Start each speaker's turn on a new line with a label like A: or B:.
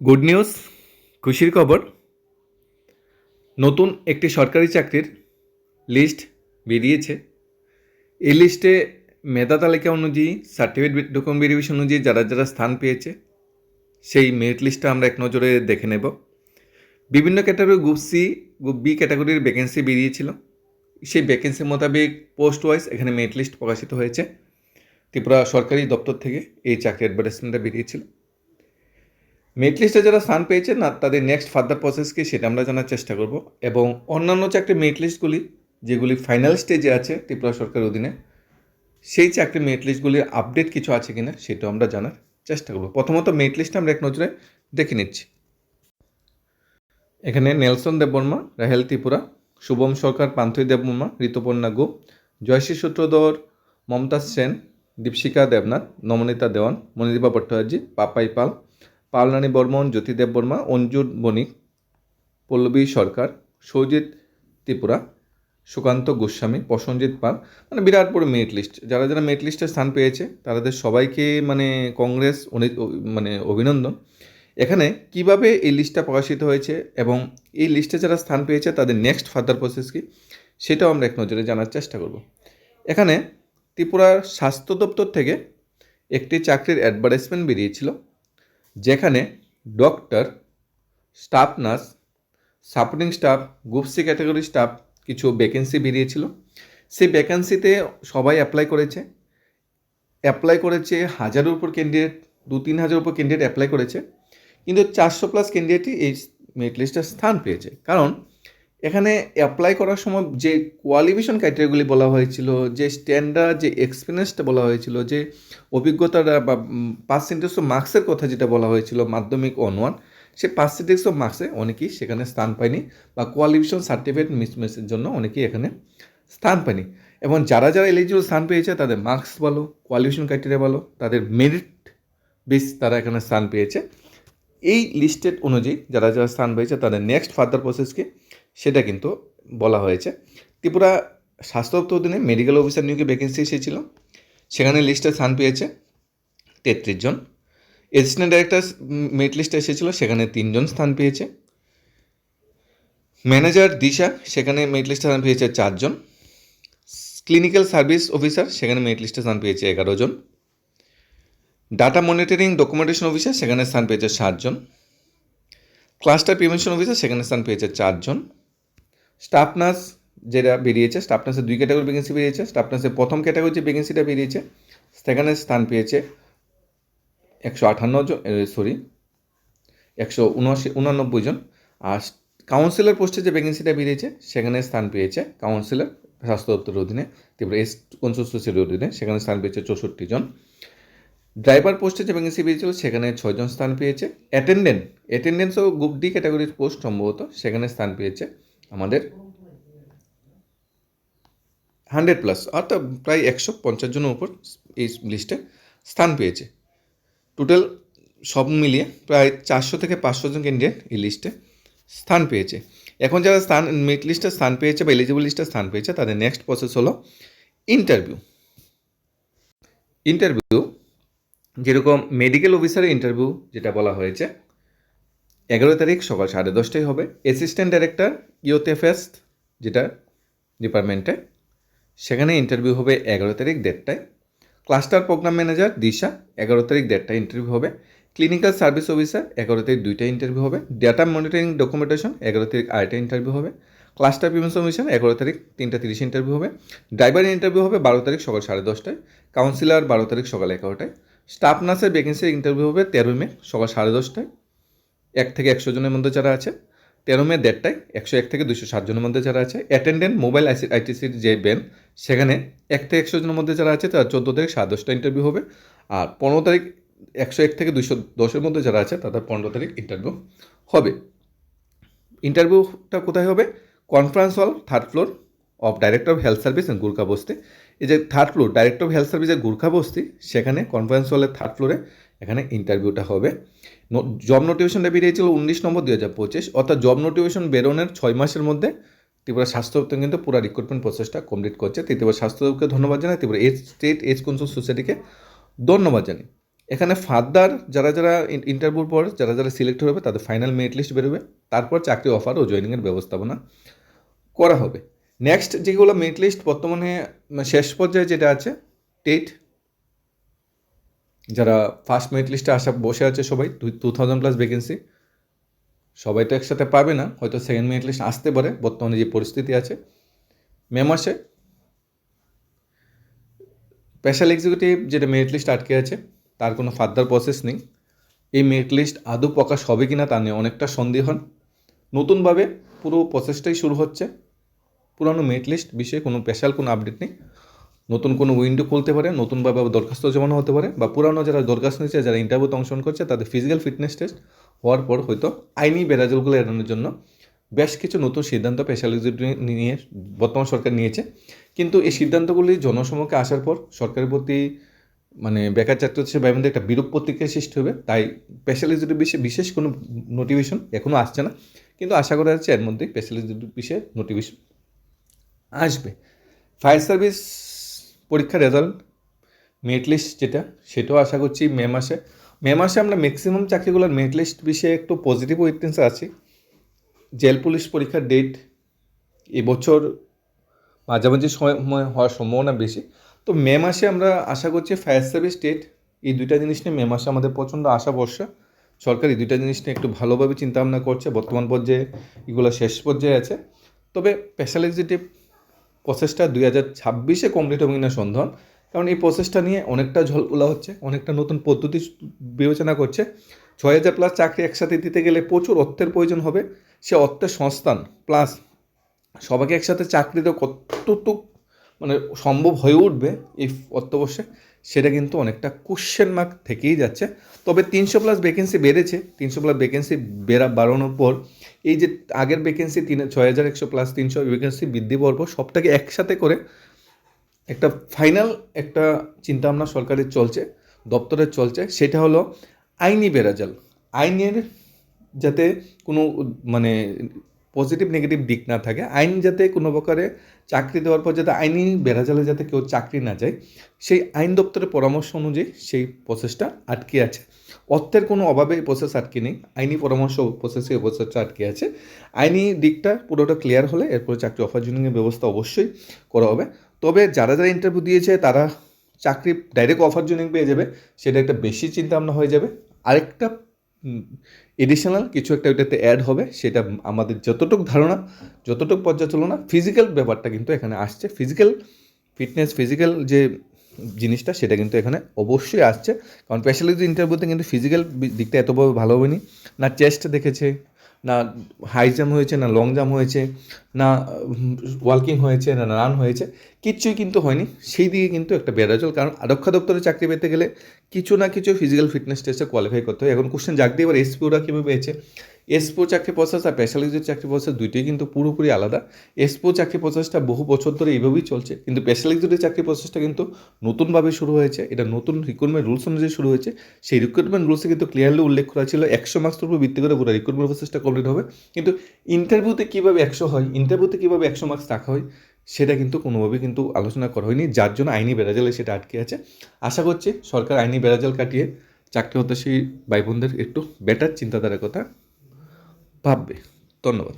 A: Good news, খুশির খবর। নতুন একটি সরকারি চাকরির লিস্ট বেরিয়েছে। এই লিস্টে মেধা তালিকা অনুযায়ী, সার্টিফিকেট ডকুমেন্ট ভেরিফিকেশন অনুযায়ী যারা যারা স্থান পেয়েছে সেই মেরিট লিস্টটা আমরা এক নজরে দেখে নেব। বিভিন্ন category group C, group B ক্যাটাগরির ভ্যাকেন্সি বেরিয়েছিল। সেই ভ্যাকেন্সি মোতাবেক পোস্ট ওয়াইজ এখানে মেরিট লিস্ট প্রকাশিত হয়েছে। ত্রিপুরা সরকারি দপ্তর থেকে এই চাকরি অ্যাডভার্টাইজমেন্টটা বেরিয়েছিল। মেরিট লিস্টে যারা স্থান পেয়েছে না, তাদের নেক্সট ফার্দার প্রসেস কি সেটা আমরা জানার চেষ্টা করব, এবং অন্যান্য চাকরির মেরিট লিস্টগুলি যেগুলি ফাইনাল স্টেজে আছে ত্রিপুরা সরকারের অধীনে, সেই চাকরির মেরিট লিস্টগুলির আপডেট কিছু আছে কিনা সেটাও আমরা জানার চেষ্টা করব। প্রথমত মেরিট লিস্টটা আমরা এক নজরে দেখে নিচ্ছি। এখানে নেলসন দেববর্মা, রাহেল ত্রিপুরা, শুভম সরকার, পান্থই দেববর্মা, ঋতুপর্ণা গো, জয়শ্রী সূত্রধর, মমতাজ সেন, দীপশিকা দেবনাথ, নমনীতা দেওয়ান, মণিদীপা ভট্টাচার্য, পাপাই পাল, পালরানী বর্মন, জ্যোতি দেববর্মা, অঞ্জুর বণিক, পল্লবী সরকার, সৌজিত ত্রিপুরা, সুকান্ত গোস্বামী, প্রসঞ্জিৎ পাল। মানে বিরাট বড় মেরিট লিস্ট। যারা যারা মেরিট লিস্টে স্থান পেয়েছে তাদের সবাইকে কংগ্রেস অভিনন্দন। এখানে কিভাবে এই লিস্টটা প্রকাশিত হয়েছে এবং এই লিস্টে যারা স্থান পেয়েছে তাদের নেক্সট ফার্দার প্রসেস কি সেটাও আমরা এক নজরে জানার চেষ্টা করব। এখানে ত্রিপুরার স্বাস্থ্য দপ্তর থেকে একটি চাকরির অ্যাডভার্টাইজমেন্ট বেরিয়েছিল, যেখানে doctor, staff nurse, supporting staff, group C category staff কিছু ভ্যাকেন্সি বেরিয়েছিল। সেই ভ্যাকেন্সিতে সবাই অ্যাপ্লাই করেছে হাজারের উপর ক্যান্ডিডেট, 2-3 হাজার উপর ক্যান্ডিডেট অ্যাপ্লাই করেছে, কিন্তু 400+ ক্যান্ডিডেটই এই মেরিট লিস্টে স্থান পেয়েছে। কারণ এখানে অ্যাপ্লাই করার সময় যে কোয়ালিফিকেশন ক্রাইটেরিয়াগুলি বলা হয়েছিল, যে স্ট্যান্ডার্ড, যে এক্সপিরিয়েন্সটা বলা হয়েছিল, যে অভিজ্ঞতাটা বা পার্সেন্টেজ অফ মার্কসের কথা যেটা বলা হয়েছিল মাধ্যমিক অনওয়ান, সে পার্সেন্টেজ অফ মার্কসে অনেকেই সেখানে স্থান পায়নি, বা কোয়ালিফিকেশন সার্টিফিকেট মিসম্যাচের জন্য অনেকেই এখানে স্থান পায়নি। এবং যারা যারা এলিজিবল স্থান পেয়েছে তাদের মার্কস ভালো, কোয়ালিফিকেশন ক্রাইটেরিয়া ভালো, তাদের মেরিট বেস তারা এখানে স্থান পেয়েছে। এই লিস্টেড অনুযায়ী যারা যারা স্থান পেয়েছে তাদের নেক্সট ফার্দার প্রসেস কি সেটা কিন্তু বলা হয়েছে। ত্রিপুরা স্বাস্থ্য দপ্তর অধীনে মেডিকেল অফিসার নিয়োগে ভ্যাকেন্সি এসেছিল, সেখানে লিস্টে স্থান পেয়েছে 33 জন। অ্যাসিস্ট্যান্ট ডাইরেক্টর মেরিট লিস্টে এসেছিল, সেখানে 3 জন স্থান পেয়েছে। ম্যানেজার দিশা, সেখানে মেরিট লিস্টে স্থান পেয়েছে 4 জন। ক্লিনিক্যাল সার্ভিস অফিসার, সেখানে মেরিট লিস্টে স্থান পেয়েছে 11 জন। ডাটা মনিটরিং ডকুমেন্টেশন অফিসার, সেখানে স্থান পেয়েছে 7 জন। ক্লাস্টার প্রিভেনশন অফিসার, সেখানে স্থান পেয়েছে 4 জন। স্টাফ নার্স যেটা বেরিয়েছে, স্টাফ নার্সের 2 ক্যাটাগরি ভ্যাকেন্সি বেরিয়েছে। স্টাফ নার্সের প্রথম ক্যাটাগরি যে ভ্যাকেন্সিটা বেরিয়েছে সেখানে স্থান পেয়েছে 189 জন। আর কাউন্সিলর পোস্টে যে ভ্যাকেন্সিটা বেরিয়েছে সেখানে স্থান পেয়েছে কাউন্সিলর, স্বাস্থ্য দপ্তরের অধীনে, ত্রিপুরা এস কনসোর্সিয়ের অধীনে, সেখানে স্থান পেয়েছে 64 জন। ড্রাইভার পোস্টে যে ভ্যাকেন্সি বেরিয়েছিল সেখানে 6 জন স্থান পেয়েছে। অ্যাটেন্ডেন্সও গ্রুপ ডি ক্যাটাগরির পোস্ট সম্ভবত, সেখানে স্থান পেয়েছে আমাদের 100+, অর্থাৎ প্রায় 150 জনের উপর এই লিস্টে স্থান পেয়েছে। টোটাল সব মিলিয়ে প্রায় 400 থেকে 500 জন ক্যান্ডিডেট এই লিস্টে স্থান পেয়েছে। এখন যারা মেরিট লিস্টে স্থান পেয়েছে বা এলিজিবল লিস্টে স্থান পেয়েছে তাদের নেক্সট প্রসেস হলো ইন্টারভিউ। যেরকম মেডিকেল অফিসারের ইন্টারভিউ যেটা বলা হয়েছে 11 তারিখ সকাল 10:30টায় হবে। অ্যাসিস্ট্যান্ট ডাইরেক্টর ইউএফএস যেটা ডিপার্টমেন্টে, সেখানে ইন্টারভিউ হবে 11 তারিখ 1:30টায়। ক্লাস্টার প্রোগ্রাম ম্যানেজার দিশা 11 তারিখ 1:30টায় ইন্টারভিউ হবে। ক্লিনিক্যাল সার্ভিস অফিসার 11 তারিখ 2টায় ইন্টারভিউ হবে। ডাটা মনিটরিং ডকুমেন্টেশন 11 তারিখ 2টায় ইন্টারভিউ হবে। ক্লাস্টার প্রিভেনশন অফিসার 11 তারিখ 3:30 ইন্টারভিউ হবে। ড্রাইভারের ইন্টারভিউ হবে 12 তারিখ সকাল 10:30টায়। কাউন্সিলর 12 তারিখ সকাল 11টায়। স্টাফ নার্সের ভ্যাকেন্সির ইন্টারভিউ হবে 13 মে সকাল 10:30টায়। 1 থেকে 100 জনের মধ্যে যারা আছে। 13 মে 1:30টায় 101 থেকে 260 জনের মধ্যে যারা আছে। অ্যাটেন্ডেন্ট মোবাইল আইটিসির যে ব্যান, সেখানে 1 থেকে 100 জনের মধ্যে যারা আছে তারা 14 তারিখ 10:30টায় ইন্টারভিউ হবে। আর 15 তারিখ 101 থেকে 210-এর মধ্যে যারা আছে তাদের 15 তারিখ ইন্টারভিউ হবে। ইন্টারভিউটা কোথায় হবে? Conference hall, 3rd floor of director of health service in Gurkha Basti. এই যে 3rd floor director of health সার্ভিসের গুরখা বস্তি, সেখানে কনফারেন্স হলের 3rd ফ্লোরে এখানে ইন্টারভিউটা হবে। জব নোটিফিকেশনটা বেরিয়েছিল 19 নম্বর 2025, অর্থাৎ জব নোটিফিকেশন বেরোনোর 6 মাসের মধ্যে ত্রিপুরা স্বাস্থ্য দপ্তর কিন্তু পুরো রিক্রুটমেন্ট প্রসেসটা কমপ্লিট করছে। ত্রিপুরা স্বাস্থ্য দপ্তরকে ধন্যবাদ জানাই, ত্রিপুরা স্টেট এজ কনসার্ন সোসাইটিকে ধন্যবাদ জানাই। এখানে ফার্দার যারা যারা ইন্টারভিউর পর যারা যারা সিলেক্ট হবে তাদের ফাইনাল মেরিট লিস্ট বেরোবে, তারপর চাকরি অফার ও জয়েনিংয়ের ব্যবস্থাপনা করা হবে। নেক্সট যেগুলো মেরিট লিস্ট বর্তমানে শেষ পর্যায়ে যেটা আছে, টেট, যারা ফার্স্ট মেরিট লিস্টে বসে আছে সবাই 2000+ ভ্যাকেন্সি, সবাই তো একসাথে পাবে না, হয়তো সেকেন্ড মেরিট লিস্ট আসতে পারে বর্তমানে যে পরিস্থিতি আছে। মে মাসে স্পেশাল এক্সিকিউটিভ যেটা মেরিট লিস্ট আটকে আছে, তার কোনো ফার্দার প্রসেস নেই। এই মেরিট লিস্ট আদৌ প্রকাশ হবে কি না তা নিয়ে অনেকটা সন্দেহন। নতুনভাবে পুরো প্রসেসটাই শুরু হচ্ছে। পুরানো মেরিট লিস্ট বিষয়ে কোনো স্পেশাল কোনো আপডেট নেই। নতুন কোনো উইন্ডো খুলতে পারে, নতুনভাবে দরখাস্ত জমানো হতে পারে, বা পুরানো যারা দরখাস্ত নিচ্ছে, যারা ইন্টারভিউতে অংশগ্রহণ করছে, তাদের ফিজিক্যাল ফিটনেস টেস্ট হওয়ার পর হয়তো আইনি বেরাজলগুলো এড়ানোর জন্য বেশ কিছু নতুন সিদ্ধান্ত স্পেশাল এক্সিকিউটিভ নিয়ে বর্তমান সরকার নিয়েছে। কিন্তু এই সিদ্ধান্তগুলি জনসমক্ষে আসার পর সরকারের প্রতি বেকার ছাত্র ভাইদের মধ্যে একটা বিরূপ প্রতিক্রিয়া সৃষ্টি হবে। তাই স্পেশাল এক্সিকিউটিভ বিষয়ে বিশেষ কোনো নোটিফিকেশন এখনও আসছে না, কিন্তু আশা করা যাচ্ছে এর মধ্যে স্পেশাল এক্সিকিউটিভ বিষয়ে নোটিফিকেশন আসবে। ফায়ার সার্ভিস পরীক্ষার রেজাল্ট মেরিট লিস্ট যেটা, সেটাও আশা করছি মে মাসে আমরা ম্যাক্সিমাম চাকরিগুলোর মেরিট লিস্ট বিষয়ে একটু পজিটিভ উইটনেস আছি। জেল পুলিশ পরীক্ষার ডেট এবছর মাঝামাঝি সময় হওয়ার সম্ভাবনা বেশি। তো মে মাসে আমরা আশা করছি ফায়ার সার্ভিস ডেট, এই দুইটা জিনিস নিয়ে মে মাসে আমাদের প্রচণ্ড আশা ভরসা। সরকার এই দুইটা জিনিস নিয়ে একটু ভালোভাবে চিন্তাভাবনা করছে, বর্তমান পর্যায়ে এগুলো শেষ পর্যায়ে আছে। তবে স্পেশাল এক্সিকিউটিভ প্রসেসটা 2026 কমপ্লিট হবে কিনা সন্দেহ, কারণ এই প্রসেসটা নিয়ে অনেকটা ঝলপোলা হচ্ছে, অনেকটা নতুন পদ্ধতি বিবেচনা করছে। 6000+ চাকরি একসাথে দিতে গেলে প্রচুর অর্থের প্রয়োজন হবে। সে অর্থের সংস্থান প্লাস সবাইকে একসাথে চাকরি দেওয়া কতটুক সম্ভব হয়ে উঠবে এই অর্থবর্ষে, সেটা কিন্তু অনেকটা কোশ্চেন মার্ক থেকেই যাচ্ছে। তবে 300+ ভ্যাকেন্সি বেড়েছে, 300+ ভ্যাকেন্সি বাড়ানোর পর এই যে আগের ভ্যাকেন্সি 6100 + 300 ভ্যাকেন্সি বৃদ্ধি পাওয়ার পর সবটাকে একসাথে করে একটা ফাইনাল একটা চিন্তাভাবনা সরকারের চলছে, দপ্তরের চলছে। সেটা হলো আইনি বেড়াজাল, আইনের যাতে কোনো পজিটিভ নেগেটিভ দিক না থাকে, আইন যাতে কোনো প্রকারে চাকরি দেওয়ার পর যাতে আইনি বেড়াজালে যাতে কেউ চাকরি না যায়, সেই আইন দপ্তরের পরামর্শ অনুযায়ী সেই প্রসেসটা আটকে আছে। অর্থের কোনো অভাবে এই প্রসেস আটকে নেই, আইনি পরামর্শ প্রসেসে এই প্রসেসটা আটকে আছে। আইনি দিকটা পুরোটা ক্লিয়ার হলে এরপরে চাকরি অফার জয়েনিংয়ের ব্যবস্থা অবশ্যই করা হবে। তবে যারা যারা ইন্টারভিউ দিয়েছে তারা চাকরি ডাইরেক্ট অফার জয়েনিং পেয়ে যাবে, সেটা একটা বেশি চিন্তাভাবনা হয়ে যাবে। আরেকটা এডিশনাল কিছু একটা ওইটাতে অ্যাড হবে, সেটা আমাদের যতটুকু ধারণা, যতটুকু পর্যালোচনা, ফিজিক্যাল ব্যাপারটা কিন্তু এখানে আসছে। ফিজিক্যাল ফিটনেস, ফিজিক্যাল যে জিনিসটা সেটা কিন্তু এখানে অবশ্যই আসছে। কারণ স্পেশালিটি ইন্টারভিউতে কিন্তু ফিজিক্যাল দিকটা এতভাবে ভালো হয়নি, না চেস্ট দেখেছে, না হাই জাম্প হয়েছে, না লং জাম্প হয়েছে, না ওয়াকিং হয়েছে, না রান হয়েছে, কিচ্ছুই কিন্তু হয়নি। সেই দিকে কিন্তু একটা বেড়াজল, কারণ আরক্ষা দপ্তরে চাকরি পেতে গেলে কিছু না কিছু ফিজিক্যাল ফিটনেস টেস্টে কোয়ালিফাই করতে হয়। এখন কোশ্চেন জাগ দিয়ে এবার এসপিওরা কীভাবে পেয়েছে, এসপিও চাকরি প্রসেস আর স্পেশালিস্টের চাকরি প্রসেস দুইটাই কিন্তু পুরোপুরি আলাদা। এসপিও চাকরি প্রসেসটা বহু বছর ধরে এইভাবেই চলছে, কিন্তু স্পেশালিস্টের চাকরি প্রসেসটা কিন্তু নতুনভাবে শুরু হয়েছে। এটা নতুন রিক্রুটমেন্ট রুলস অনুযায়ী শুরু হয়েছে। সেই রিক্রুটমেন্ট রুলসে কিন্তু ক্লিয়ারলি উল্লেখ করা ছিল 100 মার্কসের উপর ভিত্তি করে পুরো রিক্রুটমেন্ট প্রসেসটা কমপ্লিট হবে। কিন্তু ইন্টারভিউতে কীভাবে 100 হয়, ইন্টারভিউতে কীভাবে 100 মার্কস রাখা হয়, সেটা কিন্তু কোনোভাবেই কিন্তু আলোচনা করা হয়নি, যার জন্য আইনি বেড়াজালে সেটা আটকে আছে। আশা করছি সরকার আইনি বেড়াজাল কাটিয়ে চাকরি হতাশী ভাই বোনদের একটু বেটার চিন্তাধারার কথা ভাববে। ধন্যবাদ।